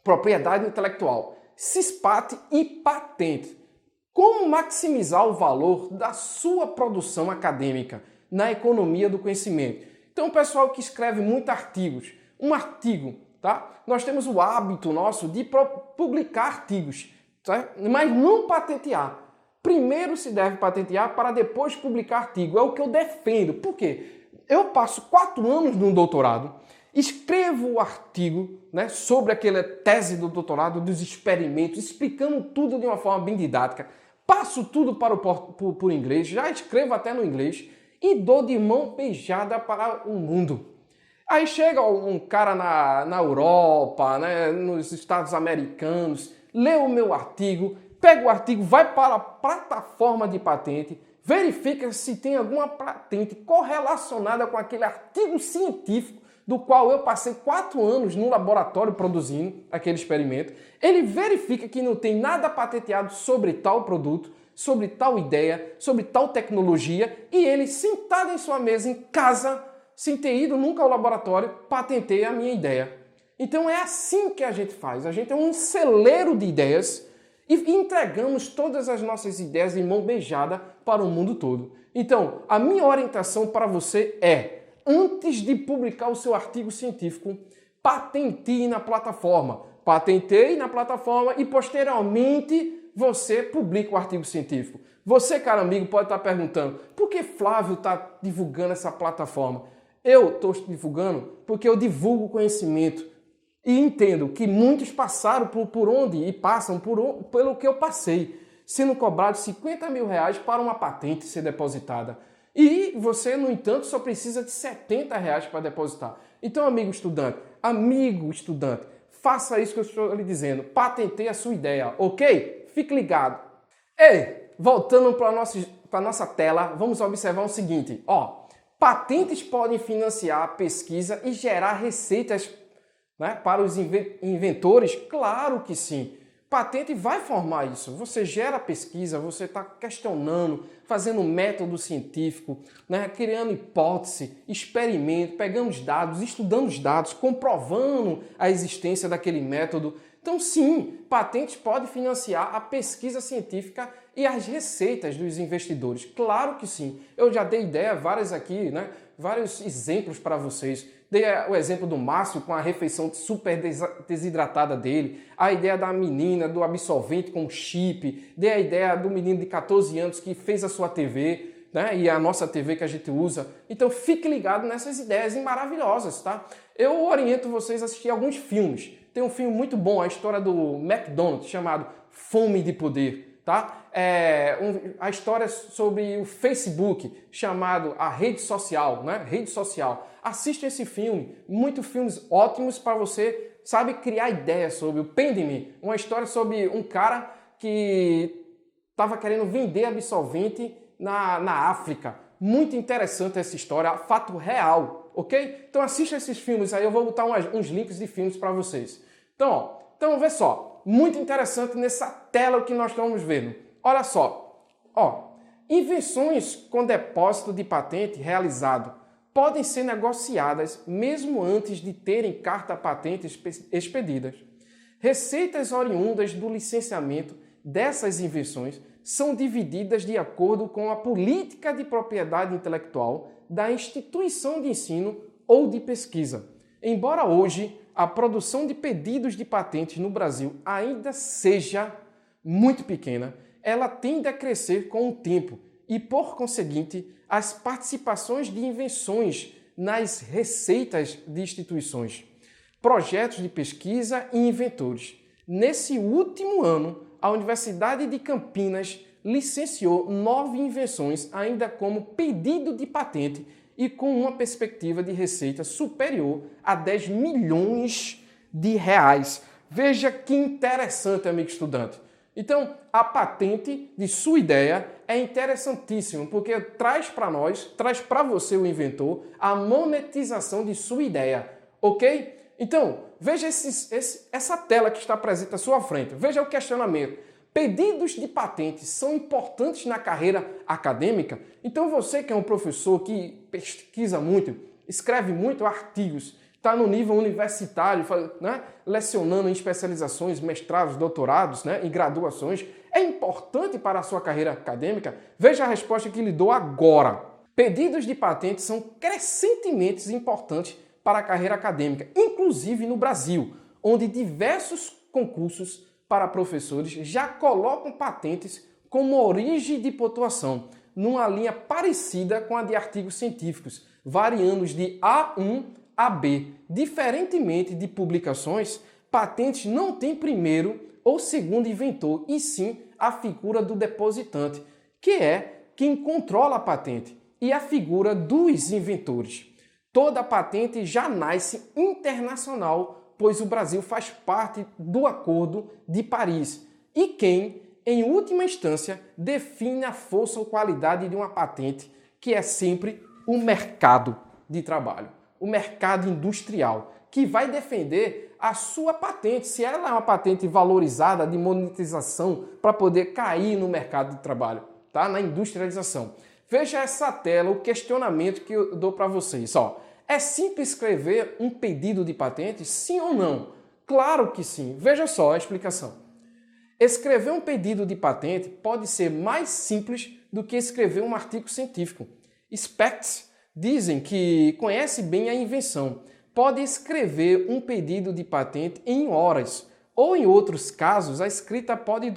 propriedade intelectual, SysPat e patente. Como maximizar o valor da sua produção acadêmica na economia do conhecimento? Então, o pessoal que escreve muitos artigos, um artigo, tá? Nós temos o hábito nosso de publicar artigos, tá? Mas não patentear. Primeiro se deve patentear para depois publicar artigo. É o que eu defendo. Por quê? Eu passo 4 anos no doutorado, escrevo o artigo, né, sobre aquela tese do doutorado, dos experimentos, explicando tudo de uma forma bem didática, passo tudo para por inglês, já escrevo até no inglês e dou de mão beijada para o mundo. Aí chega um cara na Europa, né, nos Estados Americanos, lê o meu artigo, pega o artigo, vai para a plataforma de patente, verifica se tem alguma patente correlacionada com aquele artigo científico do qual eu passei 4 anos no laboratório produzindo aquele experimento. Ele verifica que não tem nada patenteado sobre tal produto, sobre tal ideia, sobre tal tecnologia, e ele, sentado em sua mesa em casa, sem ter ido nunca ao laboratório, patenteia a minha ideia. Então é assim que a gente faz. A gente é um celeiro de ideias e entregamos todas as nossas ideias em mão beijada para o mundo todo. Então, a minha orientação para você é, antes de publicar o seu artigo científico, patenteie na plataforma. Patenteie na plataforma e, posteriormente, você publica o artigo científico. Você, caro amigo, pode estar perguntando, por que Flávio está divulgando essa plataforma? Eu estou divulgando porque eu divulgo conhecimento. E entendo que muitos passaram por onde e passam pelo que eu passei, sendo cobrados 50 mil reais para uma patente ser depositada. E você, no entanto, só precisa de 70 reais para depositar. Então, amigo estudante, faça isso que eu estou lhe dizendo. Patenteie a sua ideia, ok? Fique ligado. Ei, voltando para a nossa tela, vamos observar o seguinte. Ó, patentes podem financiar a pesquisa e gerar receitas, né, para os inventores? Claro que sim. Patente vai formar isso. Você gera pesquisa, você está questionando, fazendo método científico, né, criando hipótese, experimento, pegando os dados, estudando os dados, comprovando a existência daquele método. Então, sim, patentes podem financiar a pesquisa científica e as receitas dos investidores. Claro que sim. Eu já dei ideia várias aqui, né, vários exemplos para vocês. Dei o exemplo do Márcio com a refeição super desidratada dele, a ideia da menina, do absorvente com chip, dei a ideia do menino de 14 anos que fez a sua TV, né, e a nossa TV que a gente usa. Então fique ligado nessas ideias maravilhosas, tá? Eu oriento vocês a assistir alguns filmes. Tem um filme muito bom, a história do McDonald's, chamado Fome de Poder. Tá? A história sobre o Facebook, chamado A Rede Social, né? Rede Social. Assista esse filme, muitos filmes ótimos para você, sabe, criar ideias sobre o Pandemia, uma história sobre um cara que estava querendo vender absorvente na África. Muito interessante essa história, fato real, ok? Então assista esses filmes aí, eu vou botar uns links de filmes para vocês. Então vê só, muito interessante nessa tela que nós estamos vendo. Olha só, invenções com depósito de patente realizado podem ser negociadas mesmo antes de terem carta patente expedidas. Receitas oriundas do licenciamento dessas invenções são divididas de acordo com a política de propriedade intelectual da instituição de ensino ou de pesquisa. Embora hoje a produção de pedidos de patentes no Brasil ainda seja muito pequena, ela tende a crescer com o tempo e, por conseguinte, as participações de invenções nas receitas de instituições, projetos de pesquisa e inventores. Nesse último ano, a Universidade de Campinas licenciou 9 invenções ainda como pedido de patente e com uma perspectiva de receita superior a 10 milhões de reais. Veja que interessante, amigo estudante. Então, a patente de sua ideia é interessantíssima, porque traz para nós, traz para você, o inventor, a monetização de sua ideia, ok? Então, veja essa tela que está presente à sua frente. Veja o questionamento. Pedidos de patentes são importantes na carreira acadêmica? Então você que é um professor que pesquisa muito, escreve muito artigos, está no nível universitário, né, lecionando em especializações, mestrados, doutorados, né, em graduações, é importante para a sua carreira acadêmica? Veja a resposta que lhe dou agora. Pedidos de patentes são crescentemente importantes para a carreira acadêmica, inclusive no Brasil, onde diversos concursos para professores já colocam patentes como origem de pontuação, numa linha parecida com a de artigos científicos, variando de A1 a B. Diferentemente de publicações, patentes não têm primeiro ou segundo inventor, e sim a figura do depositante, que é quem controla a patente, e a figura dos inventores. Toda patente já nasce internacional, pois o Brasil faz parte do Acordo de Paris. E quem, em última instância, define a força ou qualidade de uma patente, que é sempre o mercado de trabalho, o mercado industrial, que vai defender a sua patente, se ela é uma patente valorizada de monetização para poder cair no mercado de trabalho, tá? Na industrialização. Veja essa tela, o questionamento que eu dou para vocês. É simples escrever um pedido de patente? Sim ou não? Claro que sim. Veja só a explicação. Escrever um pedido de patente pode ser mais simples do que escrever um artigo científico. Experts dizem que conhece bem a invenção. Pode escrever um pedido de patente em horas, ou em outros casos, a escrita pode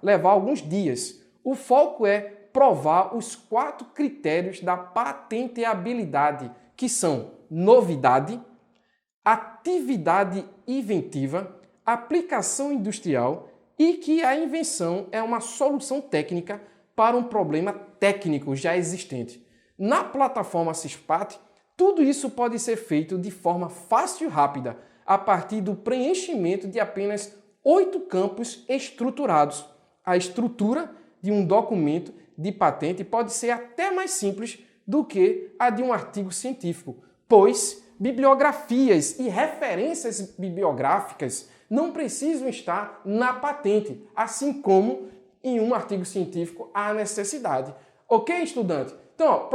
levar alguns dias. O foco é provar os 4 critérios da patenteabilidade, que são novidade, atividade inventiva, aplicação industrial e que a invenção é uma solução técnica para um problema técnico já existente. Na plataforma Syspat, tudo isso pode ser feito de forma fácil e rápida, a partir do preenchimento de apenas 8 campos estruturados. A estrutura de um documento de patente pode ser até mais simples do que a de um artigo científico, pois bibliografias e referências bibliográficas não precisam estar na patente, assim como em um artigo científico há necessidade. Ok, estudante? Então,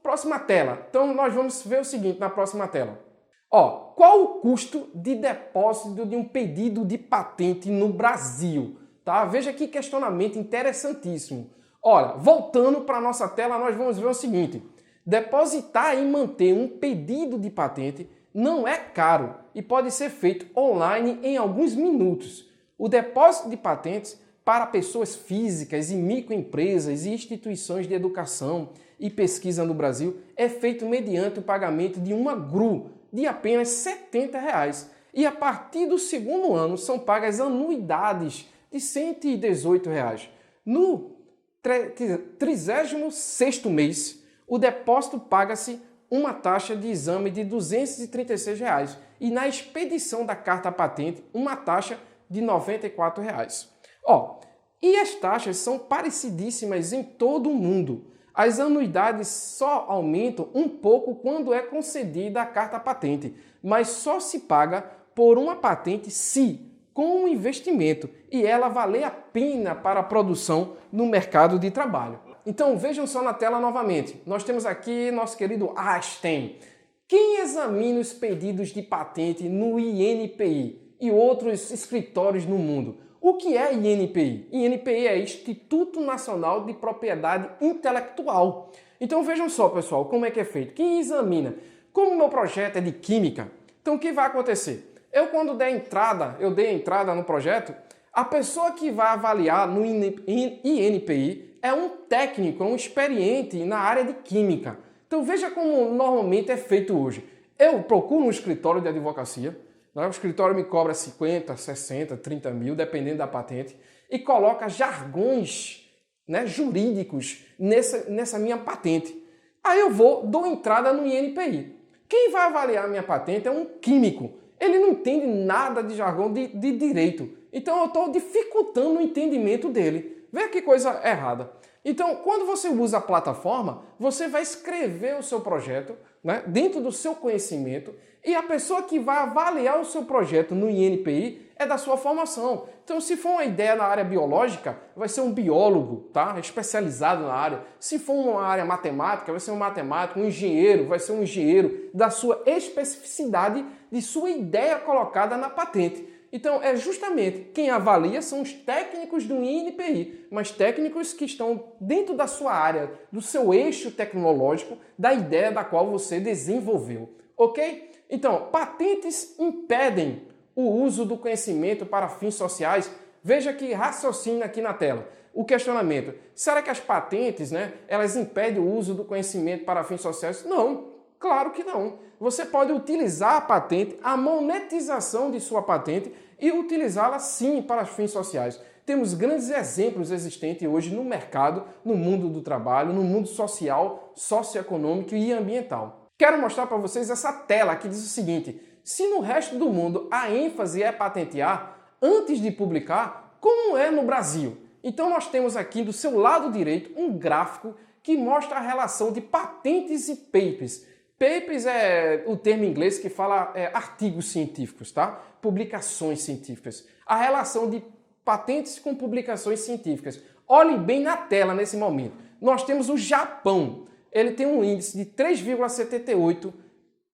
próxima tela. Então, nós vamos ver o seguinte na próxima tela. Qual o custo de depósito de um pedido de patente no Brasil? Tá? Veja que questionamento interessantíssimo. Olha, voltando para a nossa tela, nós vamos ver o seguinte. Depositar e manter um pedido de patente não é caro e pode ser feito online em alguns minutos. O depósito de patentes para pessoas físicas e microempresas e instituições de educação e pesquisa no Brasil é feito mediante o pagamento de uma GRU de apenas R$ 70. E a partir do segundo ano são pagas anuidades de R$ 118. No 36º mês, o depósito paga-se uma taxa de exame de R$ 236 e na expedição da carta patente uma taxa de R$ 94. E as taxas são parecidíssimas em todo o mundo. As anuidades só aumentam um pouco quando é concedida a carta patente, mas só se paga por uma patente se com um investimento e ela valer a pena para a produção no mercado de trabalho. Então vejam só na tela novamente. Nós temos aqui nosso querido Einstein. Quem examina os pedidos de patente no INPI e outros escritórios no mundo? O que é INPI? INPI é Instituto Nacional de Propriedade Intelectual. Então vejam só, pessoal, como é que é feito. Quem examina? Como o meu projeto é de química, então o que vai acontecer? Quando dei a entrada no projeto, a pessoa que vai avaliar no INPI é um técnico, um experiente na área de química. Então veja como normalmente é feito hoje. Eu procuro um escritório de advocacia, o escritório me cobra 50, 60, 30 mil, dependendo da patente, e coloca jargões, jurídicos nessa minha patente. Aí eu dou entrada no INPI. Quem vai avaliar a minha patente é um químico. Ele não entende nada de jargão de direito. Então eu estou dificultando o entendimento dele. Veja que coisa errada. Então, quando você usa a plataforma, você vai escrever o seu projeto dentro do seu conhecimento e a pessoa que vai avaliar o seu projeto no INPI é da sua formação. Então, se for uma ideia na área biológica, vai ser um biólogo, tá? Especializado na área. Se for uma área matemática, vai ser um matemático, um engenheiro, vai ser um engenheiro da sua especificidade de sua ideia colocada na patente. Então, é justamente quem avalia são os técnicos do INPI, mas técnicos que estão dentro da sua área, do seu eixo tecnológico, da ideia da qual você desenvolveu, ok? Então, patentes impedem o uso do conhecimento para fins sociais. Veja que raciocínio aqui na tela. O questionamento, será que as patentes, elas impedem o uso do conhecimento para fins sociais? Não. Claro que não. Você pode utilizar a patente, a monetização de sua patente e utilizá-la sim para fins sociais. Temos grandes exemplos existentes hoje no mercado, no mundo do trabalho, no mundo social, socioeconômico e ambiental. Quero mostrar para vocês essa tela que diz o seguinte: se no resto do mundo a ênfase é patentear antes de publicar, como é no Brasil? Então nós temos aqui do seu lado direito um gráfico que mostra a relação de patentes e papers. Papers é o termo em inglês que fala artigos científicos, tá? Publicações científicas. A relação de patentes com publicações científicas. Olhem bem na tela nesse momento. Nós temos o Japão. Ele tem um índice de 3,78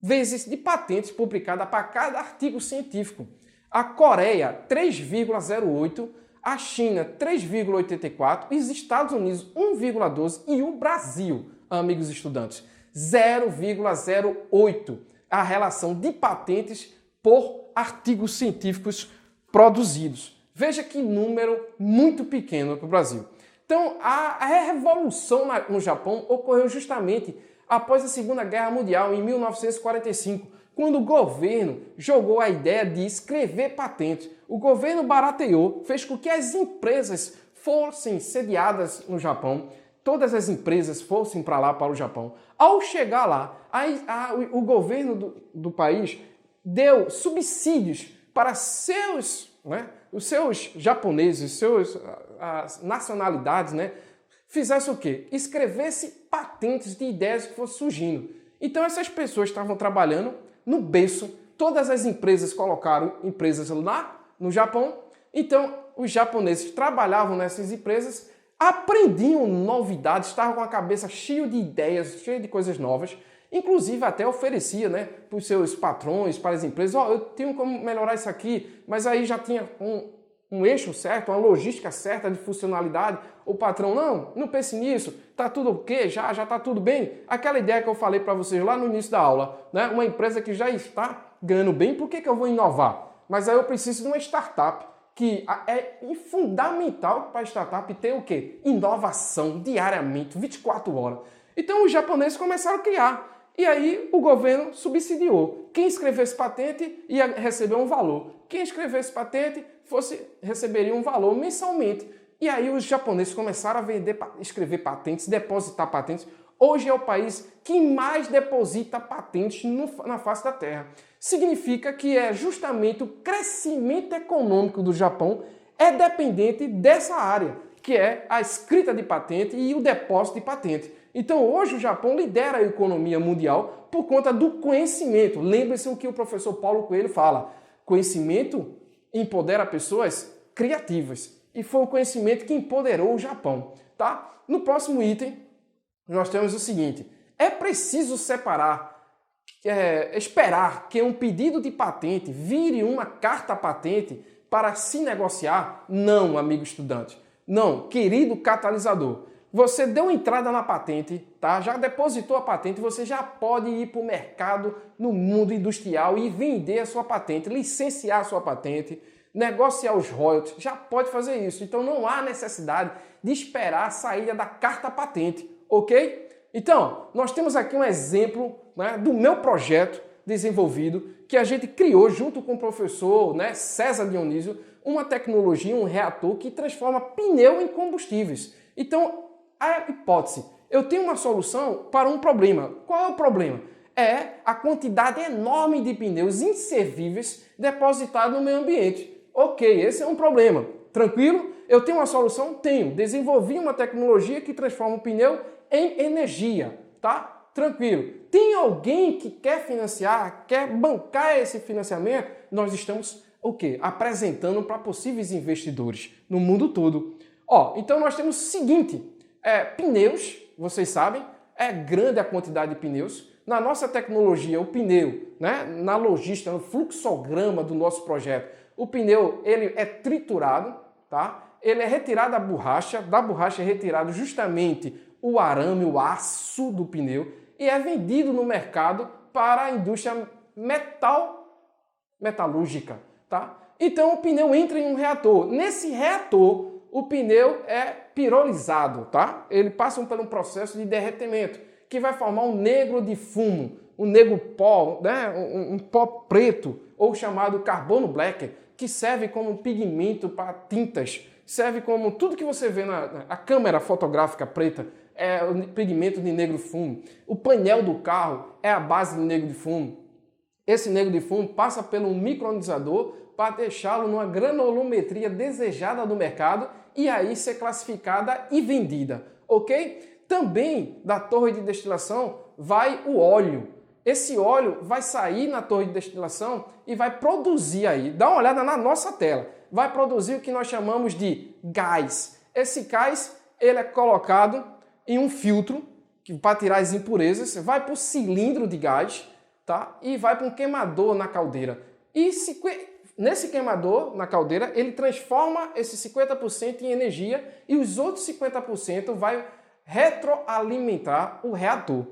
vezes de patentes publicadas para cada artigo científico. A Coreia, 3,08. A China, 3,84. E os Estados Unidos, 1,12. E o Brasil, amigos estudantes, 0,08 a relação de patentes por artigos científicos produzidos. Veja que número muito pequeno para o Brasil. Então, a revolução no Japão ocorreu justamente após a Segunda Guerra Mundial, em 1945, quando o governo jogou a ideia de escrever patentes. O governo barateou, fez com que as empresas fossem sediadas no Japão, todas as empresas fossem para lá, para o Japão. Ao chegar lá, o governo do país deu subsídios para os seus japoneses, as nacionalidades, fizesse o quê? Escrevesse patentes de ideias que fossem surgindo. Então essas pessoas estavam trabalhando no berço, todas as empresas colocaram empresas lá no Japão, então os japoneses trabalhavam nessas empresas, aprendiam novidades, estavam com a cabeça cheia de ideias, cheia de coisas novas, inclusive até oferecia para os seus patrões, para as empresas, eu tenho como melhorar isso aqui, mas aí já tinha um eixo certo, uma logística certa de funcionalidade. O patrão, não pense nisso, tá tudo ok, já tá tudo bem. Aquela ideia que eu falei para vocês lá no início da aula, uma empresa que já está ganhando bem, por que eu vou inovar? Mas aí eu preciso de uma startup, que é fundamental para a startup ter o quê? Inovação diariamente, 24 horas. Então os japoneses começaram a criar. E aí o governo subsidiou. Quem escrevesse patente ia receber um valor. Quem escrevesse patente receberia um valor mensalmente. E aí os japoneses começaram a escrever patentes, depositar patentes. Hoje é o país que mais deposita patentes na face da Terra. Significa que é justamente o crescimento econômico do Japão é dependente dessa área, que é a escrita de patente e o depósito de patente. Então hoje o Japão lidera a economia mundial por conta do conhecimento. Lembre-se o que o professor Paulo Coelho fala. Conhecimento empodera pessoas criativas. E foi o conhecimento que empoderou o Japão. Tá? No próximo item, nós temos o seguinte. É preciso esperar que um pedido de patente vire uma carta patente para se negociar? Não, amigo estudante. Não, querido catalisador. Você deu entrada na patente, tá? Já depositou a patente, você já pode ir para o mercado no mundo industrial e vender a sua patente, licenciar a sua patente, negociar os royalties, já pode fazer isso. Então não há necessidade de esperar a saída da carta patente, ok? Então, nós temos aqui um exemplo, né, do meu projeto desenvolvido, que a gente criou junto com o professor, né, César Dionísio, uma tecnologia, um reator que transforma pneu em combustíveis. Então, a hipótese, eu tenho uma solução para um problema. Qual é o problema? É a quantidade enorme de pneus inservíveis depositados no meio ambiente. Ok, esse é um problema. Tranquilo? Eu tenho uma solução? Tenho. Desenvolvi uma tecnologia que transforma o pneu em energia, tá? Tranquilo. Tem alguém que quer financiar, quer bancar esse financiamento? Nós estamos, o quê? Apresentando para possíveis investidores no mundo todo. Então nós temos o seguinte, pneus, vocês sabem, é grande a quantidade de pneus. Na nossa tecnologia, o pneu, né, na logística, no fluxograma do nosso projeto, o pneu ele é triturado, tá? Ele é retirado da borracha é retirado justamente o arame, o aço do pneu e é vendido no mercado para a indústria metalúrgica, tá? Então o pneu entra em um reator. Nesse reator, o pneu é pirolizado, tá? Ele passa por um processo de derretimento que vai formar um negro de fumo, um negro pó, né? um pó preto, ou chamado carbono black, que serve como pigmento para tintas, serve como tudo que você vê na câmera fotográfica preta, é o pigmento de negro fumo. O painel do carro é a base de negro de fumo. Esse negro de fumo passa pelo micronizador para deixá-lo numa granulometria desejada do mercado e aí ser classificada e vendida, ok? Também da torre de destilação vai o óleo. Esse óleo vai sair na torre de destilação e vai produzir aí, dá uma olhada na nossa tela, vai produzir o que nós chamamos de gás. Esse gás ele é colocado em um filtro para tirar as impurezas, vai para o cilindro de gás, tá? E vai para um queimador na caldeira. E nesse queimador, na caldeira, ele transforma esse 50% em energia e os outros 50% vai retroalimentar o reator.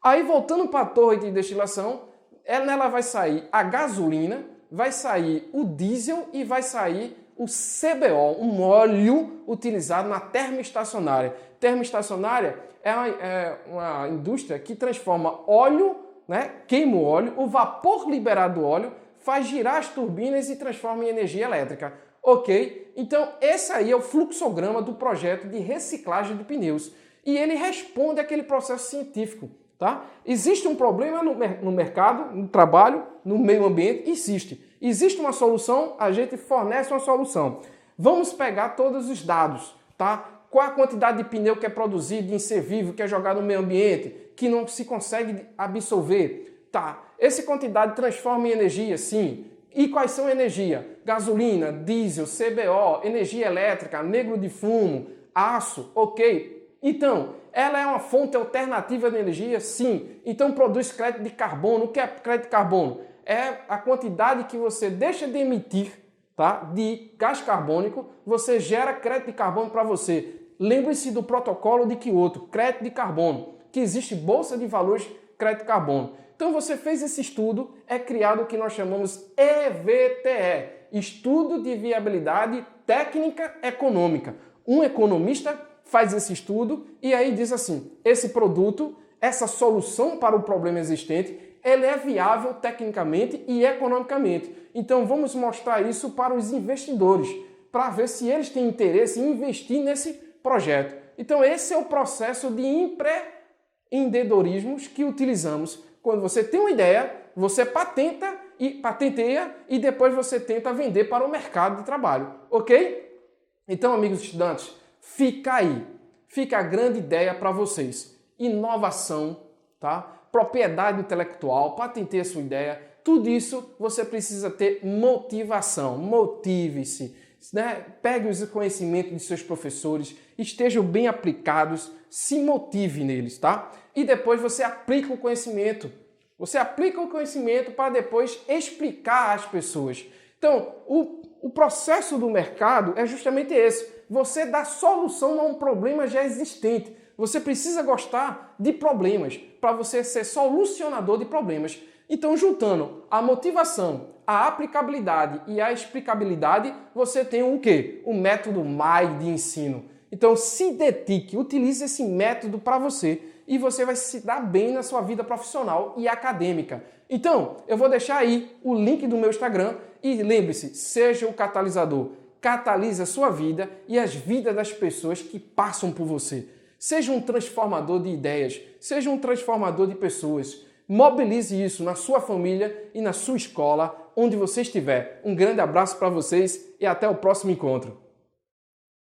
Aí, voltando para a torre de destilação, nela vai sair a gasolina, vai sair o diesel e vai sair o CBO, um óleo utilizado na termoestacionária. Termoestacionária é uma indústria que transforma óleo, né, queima o óleo, o vapor liberado do óleo faz girar as turbinas e transforma em energia elétrica. Ok? Então, esse aí é o fluxograma do projeto de reciclagem de pneus. E ele responde àquele processo científico. Tá? Existe um problema no mercado, no trabalho, no meio ambiente? Existe. Existe uma solução, a gente fornece uma solução. Vamos pegar todos os dados. Tá? Qual a quantidade de pneu que é produzido, de inservível, que é jogado no meio ambiente, que não se consegue absorver? Tá. Essa quantidade transforma em energia? Sim. E quais são a energia? Gasolina, diesel, CBO, energia elétrica, negro de fumo, aço, ok. Então, ela é uma fonte alternativa de energia? Sim. Então produz crédito de carbono. O que é crédito de carbono? É a quantidade que você deixa de emitir, tá, de gás carbônico, você gera crédito de carbono para você. Lembre-se do protocolo de Kyoto, crédito de carbono, que existe bolsa de valores crédito de carbono. Então você fez esse estudo, é criado o que nós chamamos EVTE, Estudo de Viabilidade Técnica Econômica. Um economista faz esse estudo e aí diz assim, esse produto, essa solução para o problema existente, ele é viável tecnicamente e economicamente. Então vamos mostrar isso para os investidores, para ver se eles têm interesse em investir nesse projeto. Então esse é o processo de empreendedorismo que utilizamos. Quando você tem uma ideia, você patenteia e depois você tenta vender para o mercado de trabalho, ok? Então, amigos estudantes, fica aí. Fica a grande ideia para vocês. Inovação, tá? Propriedade intelectual, patenteie a sua ideia. Tudo isso você precisa ter motivação. Motive-se, né? Pegue os conhecimentos de seus professores, estejam bem aplicados, se motive neles, tá? E depois você aplica o conhecimento. Você aplica o conhecimento para depois explicar às pessoas. Então, o processo do mercado é justamente esse. Você dá solução a um problema já existente. Você precisa gostar de problemas para você ser solucionador de problemas. Então, juntando a motivação, a aplicabilidade e a explicabilidade, você tem o quê? O método MAI de ensino. Então, se dedique, utilize esse método para você e você vai se dar bem na sua vida profissional e acadêmica. Então, eu vou deixar aí o link do meu Instagram e lembre-se, seja o catalisador. Catalise a sua vida e as vidas das pessoas que passam por você. Seja um transformador de ideias, seja um transformador de pessoas. Mobilize isso na sua família e na sua escola, onde você estiver. Um grande abraço para vocês e até o próximo encontro.